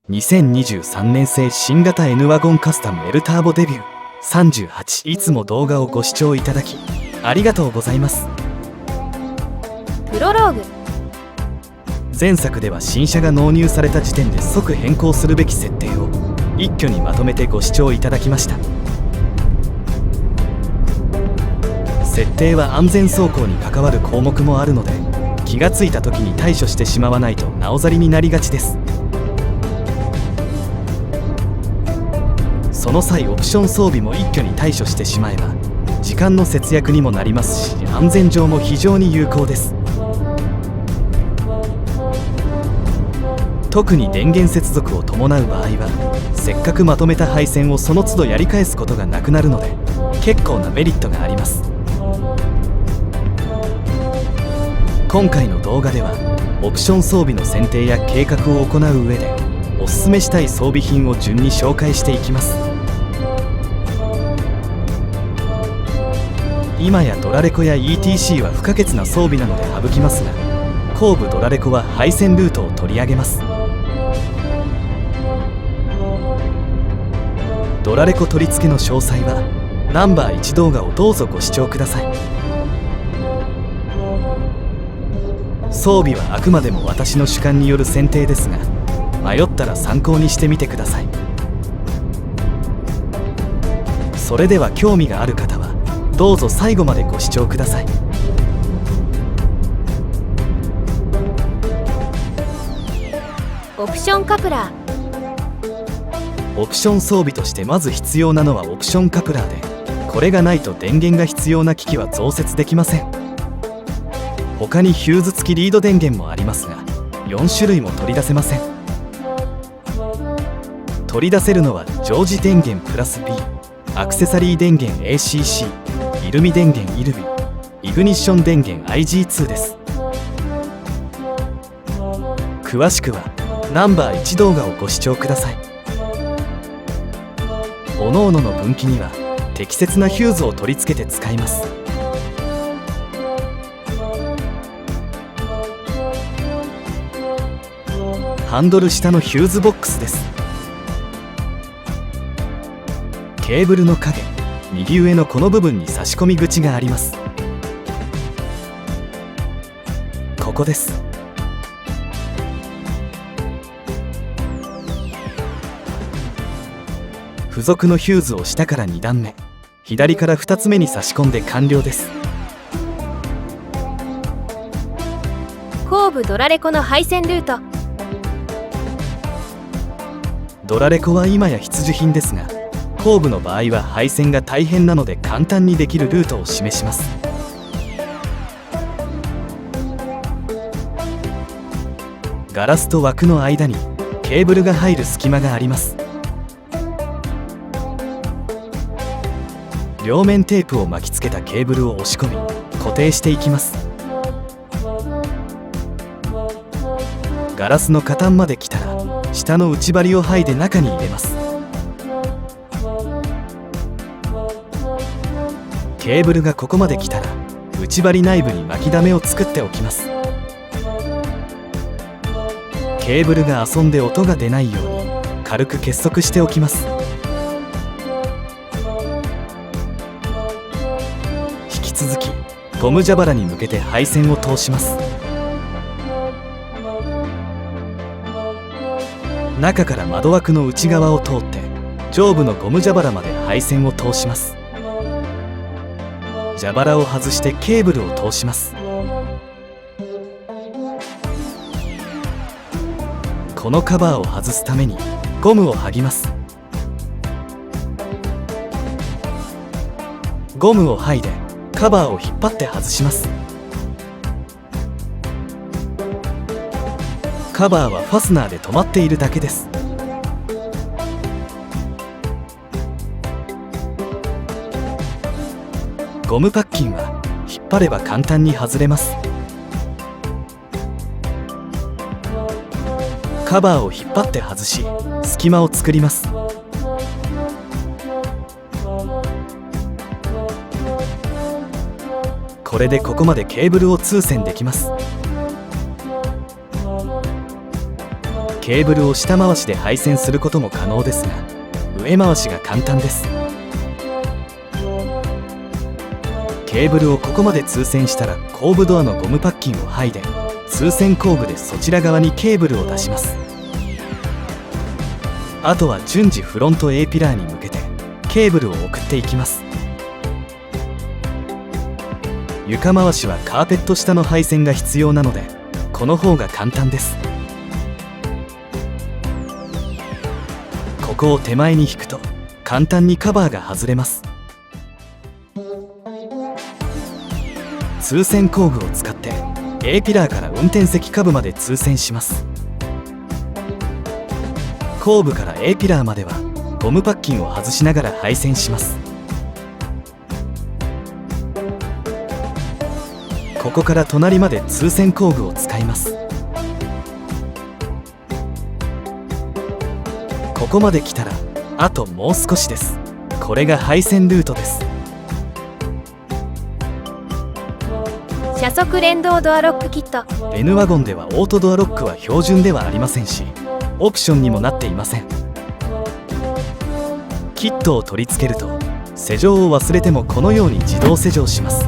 2023年製新型 N ワゴンカスタム L ターボデビュー38。いつも動画をご視聴いただきありがとうございます。プロローグ。前作では新車が納入された時点で即変更するべき設定を一挙にまとめてご視聴いただきました。設定は安全走行に関わる項目もあるので、気がついた時に対処してしまわないとなおざりになりがちです。その際オプション装備も一挙に対処してしまえば時間の節約にもなりますし、安全上も非常に有効です。特に電源接続を伴う場合はせっかくまとめた配線をその都度やり返すことがなくなるので結構なメリットがあります。今回の動画ではオプション装備の選定や計画を行う上でおすすめしたい装備品を順に紹介していきます。今やドラレコや ETC は不可欠な装備なので省きますが、後部ドラレコは配線ルートを取り上げます。ドラレコ取り付けの詳細はナンバー1動画をどうぞご視聴ください。装備はあくまでも私の主観による選定ですが、迷ったら参考にしてみてください。それでは興味がある方はどうぞ最後までご視聴ください。オプションカプラー。オプション装備としてまず必要なのはオプションカプラーで、これがないと電源が必要な機器は増設できません。他にヒューズ付きリード電源もありますが4種類も取り出せません。取り出せるのは常時電源プラス B、 アクセサリー電源 ACC、 イルミ電源イルミ、イグニッション電源 IG2 です。詳しくはナンバー1動画をご視聴ください。各々の分岐には適切なヒューズを取り付けて使います。ハンドル下のヒューズボックスです。ケーブルの影右上のこの部分に差し込み口があります。ここです。付属のヒューズを下から2段目、左から2つ目に差し込んで完了です。後部ドラレコの配線ルート。ドラレコは今や必需品ですが、後部の場合は配線が大変なので簡単にできるルートを示します。ガラスと枠の間にケーブルが入る隙間があります。両面テープを巻きつけたケーブルを押し込み固定していきます。ガラスの下端まで来たら下の内張りを剥いで中に入れます。ケーブルがここまで来たら内張り内部に巻き溜めを作っておきます。ケーブルが遊んで音が出ないように軽く結束しておきます。引き続きゴム蛇腹に向けて配線を通します。中から窓枠の内側を通って上部のゴム蛇腹まで配線を通します。蛇腹を外してケーブルを通します。このカバーを外すためにゴムを剥ぎます。ゴムを剥いでカバーを引っ張って外します。カバーはファスナーで止まっているだけです。ゴムパッキンは引っ張れば簡単に外れます。カバーを引っ張って外し隙間を作ります。これでここまでケーブルを通線できます。ケーブルを下回しで配線することも可能ですが、上回しが簡単です。ケーブルをここまで通線したら後部ドアのゴムパッキンを剥いで、通線後部でそちら側にケーブルを出します。あとは順次フロント A ピラーに向けてケーブルを送っていきます。床回しはカーペット下の配線が必要なので、この方が簡単です。ここを手前に引くと簡単にカバーが外れます。通線工具を使って A ピラーから運転席下部まで通線します。後部から A ピラーまではゴムパッキンを外しながら配線します。ここから隣まで通線工具を使います。ここまで来たらあともう少しです。これが配線ルートです。車速連動ドアロックキット。 N ワゴンではオートドアロックは標準ではありませんし、オプションにもなっていません。キットを取り付けると施錠を忘れてもこのように自動施錠します。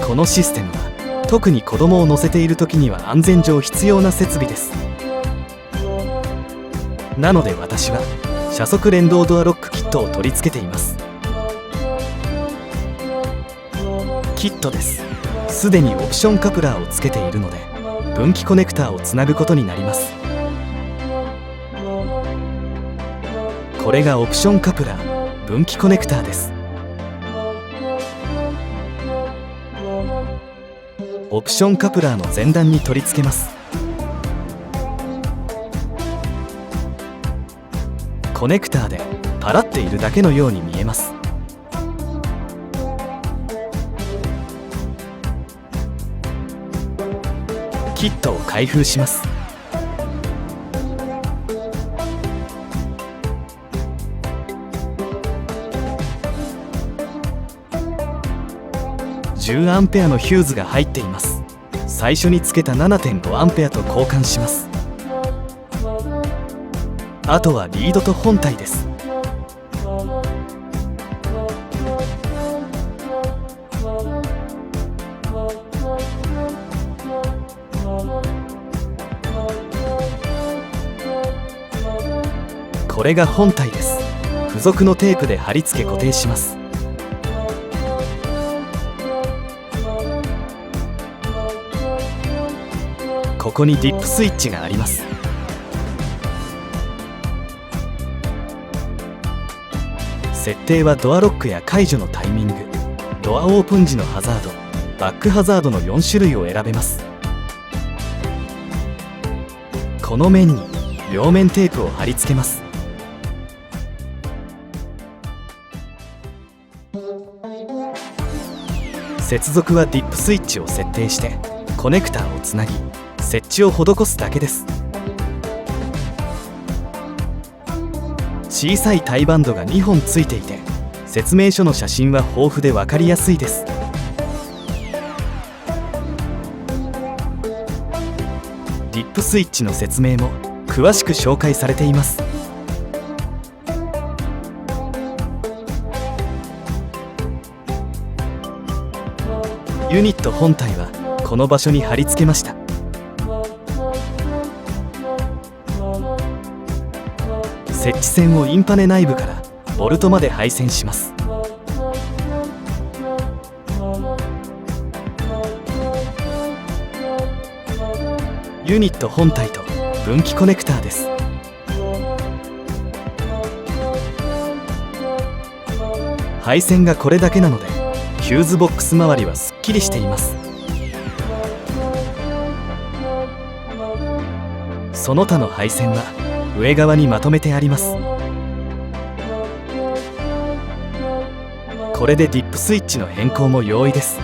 このシステムは特に子供を乗せている時には安全上必要な設備です。なので私は車速連動ドアロックキットを取り付けています。キットです。すでにオプションカプラーをつけているので分岐コネクターをつなぐことになります。これがオプションカプラー分岐コネクターです。オプションカプラーの前段に取り付けます。コネクターでパラっているだけのように見えます。キットを開封します。10アンペアのヒューズが入っています。最初につけた 7.5 アンペアと交換します。あとはリードと本体です。これが本体です。付属のテープで貼り付け固定します。ここにディップスイッチがあります。設定はドアロックや解除のタイミング、ドアオープン時のハザード、バックハザードの4種類を選べます。この面に両面テープを貼り付けます。接続はディップスイッチを設定してコネクターをつなぎ設置を施すだけです。小さいタイバンドが2本ついていて、説明書の写真は豊富で分かりやすいです。ディップスイッチの説明も詳しく紹介されています。ユニット本体はこの場所に貼り付けました。設置線をインパネ内部からボルトまで配線します。ユニット本体と分岐コネクターです。配線がこれだけなのでヒューズボックス周りはすっきりしています。その他の配線は上側にまとめてあります。これでディップスイッチの変更も容易です。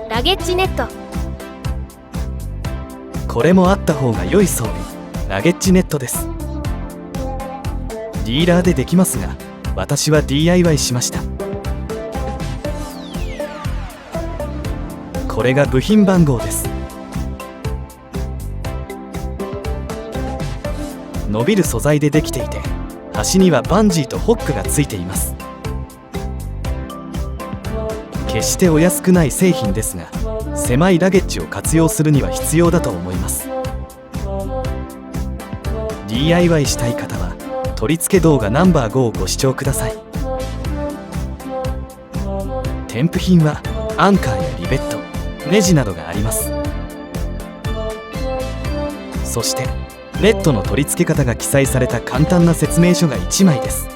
ラゲッジネット。これもあった方が良い装備、ラゲッジネットです。ディーラーでできますが私は DIY しました。これが部品番号です。伸びる素材でできていて、端にはバンジーとホックがついています。決してお安くない製品ですが、狭いラゲッジを活用するには必要だと思います。 DIY したい方は取り付け動画ナンバー5をご視聴ください。添付品はアンカーやリベット、ネジなどがあります。そしてネットの取り付け方が記載された簡単な説明書が1枚です。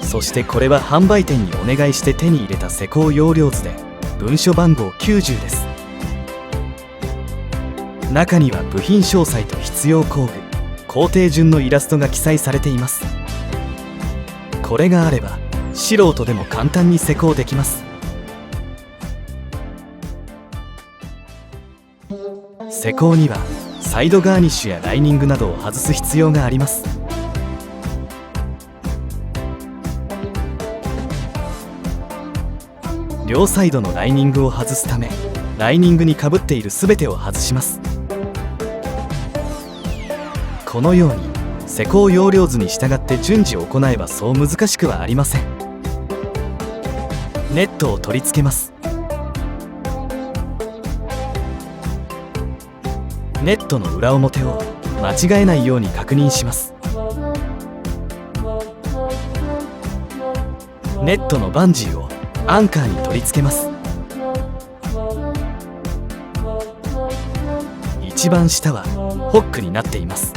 そしてこれは販売店にお願いして手に入れた施工要領図で、文書番号90です。中には部品詳細と必要工具、工程順のイラストが記載されています。これがあれば素人でも簡単に施工できます。施工にはサイドガーニッシュやライニングなどを外す必要があります。両サイドのライニングを外すため、ライニングにかぶっているすべてを外します。このように施工要領図に従って順次行えばそう難しくはありません。ネットを取り付けます。ネットの裏表を間違えないように確認します。ネットのバンジーをアンカーに取り付けます。一番下はホックになっています。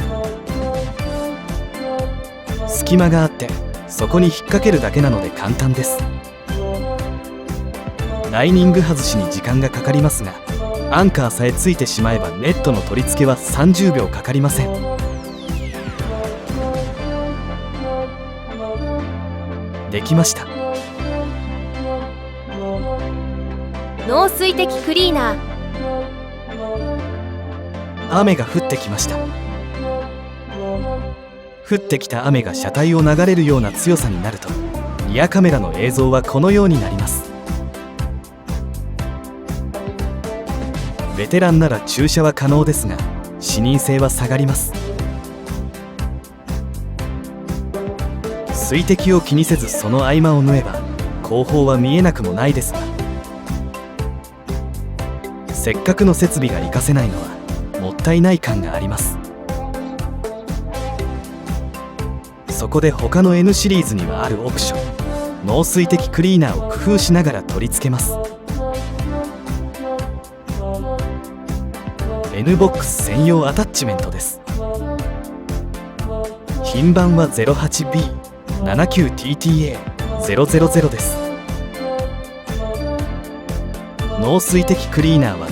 隙間があってそこに引っ掛けるだけなので簡単です。ライニング外しに時間がかかりますが、アンカーさえついてしまえばネットの取り付けは30秒かかりません。できました。農水的クリーナー。雨が降ってきました。降ってきた雨が車体を流れるような強さになると、リアカメラの映像はこのようになります。ベテランなら駐車は可能ですが、視認性は下がります。水滴を気にせずその合間を縫えば後方は見えなくもないですが、せっかくの設備が活かせないのはもったいない感があります。そこで他の N シリーズにはあるオプション、農水的クリーナーを工夫しながら取り付けます。 N ボックス専用アタッチメントです。品番は 08B79TTA000 です。農水的クリーナーは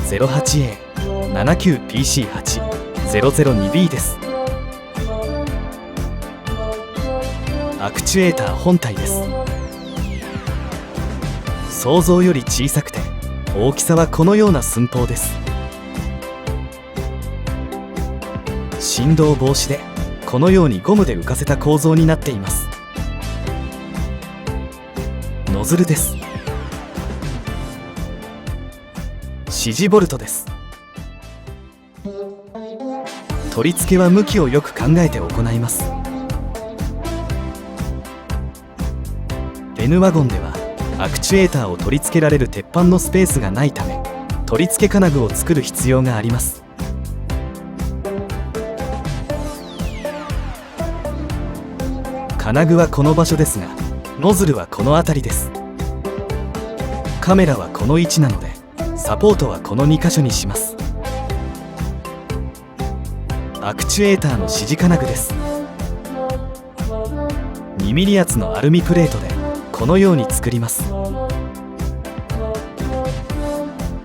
08A79PC8002B です。アクチュエーター本体です。想像より小さくて大きさはこのような寸法です。振動防止でこのようにゴムで浮かせた構造になっています。ノズルです。支持ボルトです。取り付けは向きをよく考えて行います。N ワゴンではアクチュエーターを取り付けられる鉄板のスペースがないため、取り付け金具を作る必要があります。金具はこの場所ですが、ノズルはこの辺りです。カメラはこの位置なのでサポートはこの2箇所にします。アクチュエーターの支持金具です。 2mm 厚のアルミプレートでこのように作ります。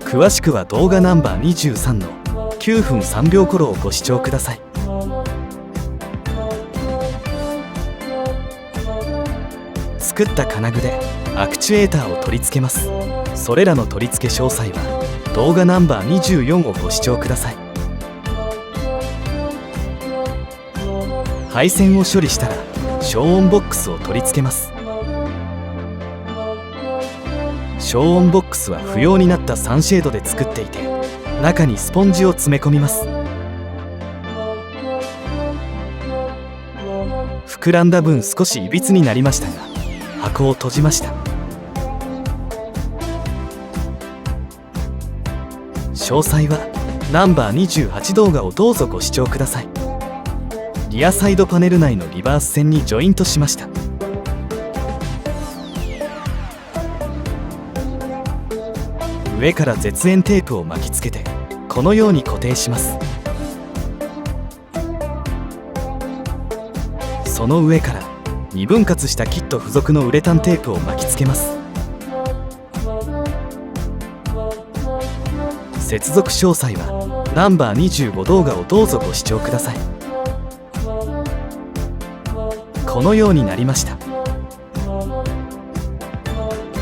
詳しくは動画ナンバー23の9分3秒頃をご視聴ください。作った金具でアクチュエーターを取り付けます。それらの取り付け詳細は動画ナンバー24をご視聴ください。配線を処理したら消音ボックスを取り付けます。消音ボックスは不要になったサンシェードで作っていて、中にスポンジを詰め込みます。膨らんだ分少しいびつになりましたが、箱を閉じました。詳細はナンバー28動画をどうぞご視聴ください。リアサイドパネル内のリバース線にジョイントしました。上から絶縁テープを巻きつけてこのように固定します。その上から2分割したキット付属のウレタンテープを巻きつけます。接続詳細はナンバー25動画をどうぞご視聴ください。このようになりました。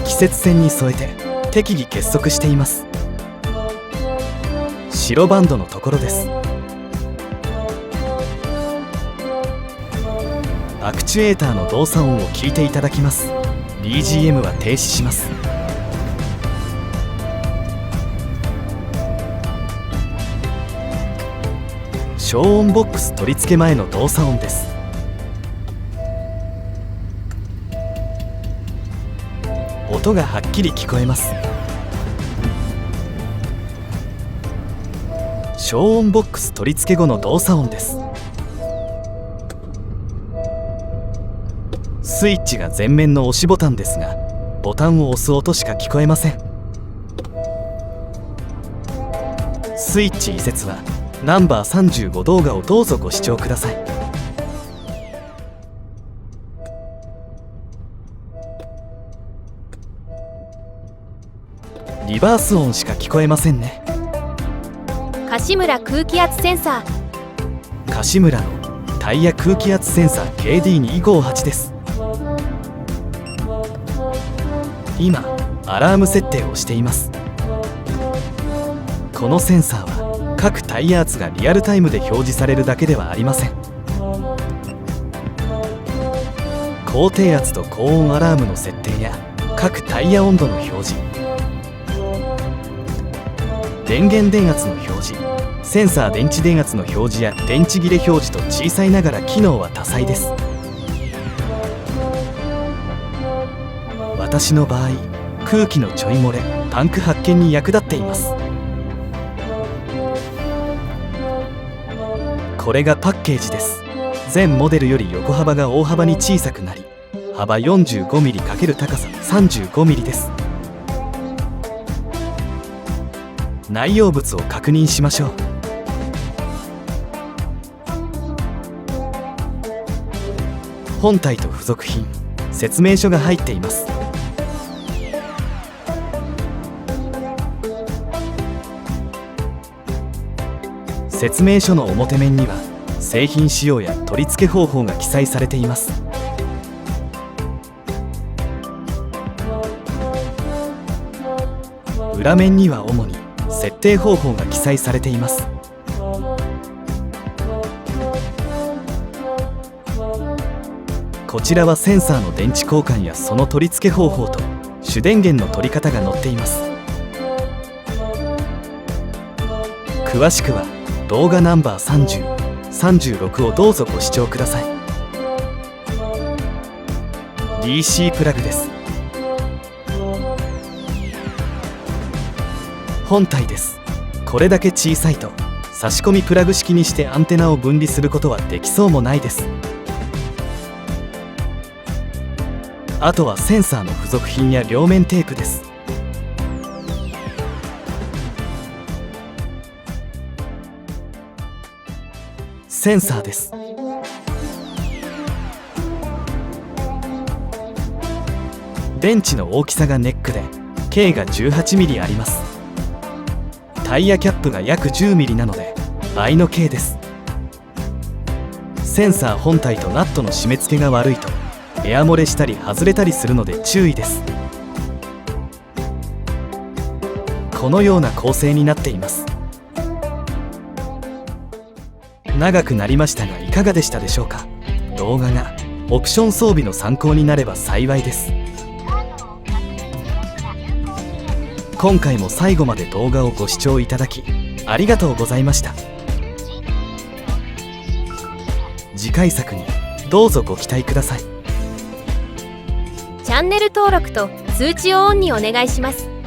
季節線に添えて適宜結束しています。白バンドのところです。アクチュエーターの動作音を聞いていただきます。 BGM は停止します。消音ボックス取り付け前の動作音です。音がはっきり聞こえます。消音ボックス取り付け後の動作音です。スイッチが前面の押しボタンですが、ボタンを押す音しか聞こえません。スイッチ移設はナンバー35動画をどうぞご視聴ください。リバース音しか聞こえませんね。樫村空気圧センサー。樫村のタイヤ空気圧センサー KD258 です。今アラーム設定をしています。このセンサーは各タイヤ圧がリアルタイムで表示されるだけではありません。高低圧と高温アラームの設定や各タイヤ温度の表示、電源電圧の表示、センサー電池電圧の表示や電池切れ表示と小さいながら機能は多彩です。私の場合、空気のちょい漏れ、パンク発見に役立っています。これがパッケージです。全モデルより横幅が大幅に小さくなり、幅 45mm× 高さ 35mm です。内容物を確認しましょう。本体と付属品、説明書が入っています。説明書の表面には製品仕様や取り付け方法が記載されています。裏面には主に設定方法が記載されています。こちらはセンサーの電池交換やその取り付け方法と主電源の取り方が載っています。詳しくは動画ナンバー30、36をどうぞご視聴ください。 DC プラグです。本体です。これだけ小さいと差し込みプラグ式にしてアンテナを分離することはできそうもないです。あとはセンサーの付属品や両面テープです。センサーです。電池の大きさがネックで径が 18mm あります。タイヤキャップが約 10mm なので倍の径です。センサー本体とナットの締め付けが悪いとエア漏れしたり外れたりするので注意です。このような構成になっています。長くなりましたがいかがでしたでしょうか。動画がオプション装備の参考になれば幸いです。今回も最後まで動画をご視聴いただきありがとうございました。次回作にどうぞご期待ください。チャンネル登録と通知をオンにお願いします。